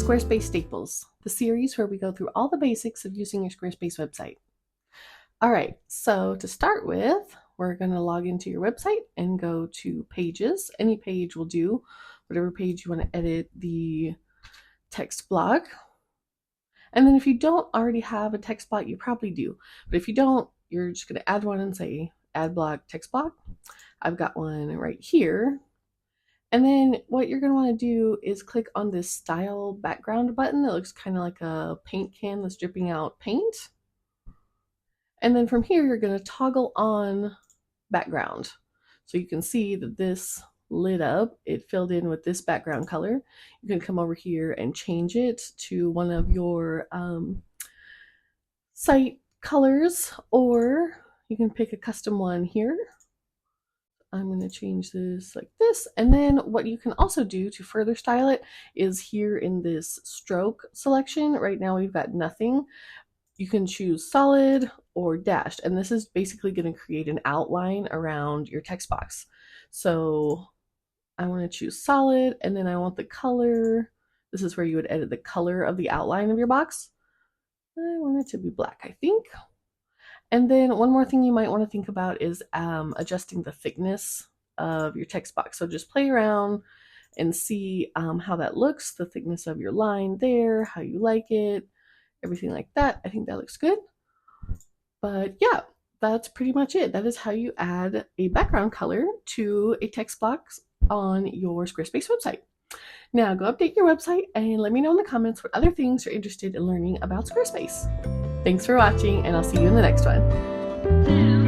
Squarespace Staples, the series where we go through all the basics of using your Squarespace website. All right, so to start with, we're going to log into your website and go to Pages. Any page will do, whatever page you want to edit the text block. And then if you don't already have a text block, you probably do. But if you don't, you're just going to add one and say add block, text block. I've got one right here. And then what you're going to want to do is click on this style background button that looks kind of like a paint can that's dripping out paint. And then from here, you're going to toggle on background. So you can see that this lit up, it filled in with this background color. You can come over here and change it to one of your site colors, or you can pick a custom one here. I'm going to change this like this. And then what you can also do to further style it is here in this stroke selection. Right now we've got nothing. You can choose solid or dashed, and this is basically going to create an outline around your text box. So I want to choose solid, and then I want the color. This is where you would edit the color of the outline of your box. I want it to be black, I think. And then one more thing you might want to think about is adjusting the thickness of your text box. So just play around and see how that looks, the thickness of your line there, how you like it, everything like that. I think that looks good. But yeah, that's pretty much it. That is how you add a background color to a text box on your Squarespace website. Now go update your website and let me know in the comments what other things you're interested in learning about Squarespace. Thanks for watching, and I'll see you in the next one.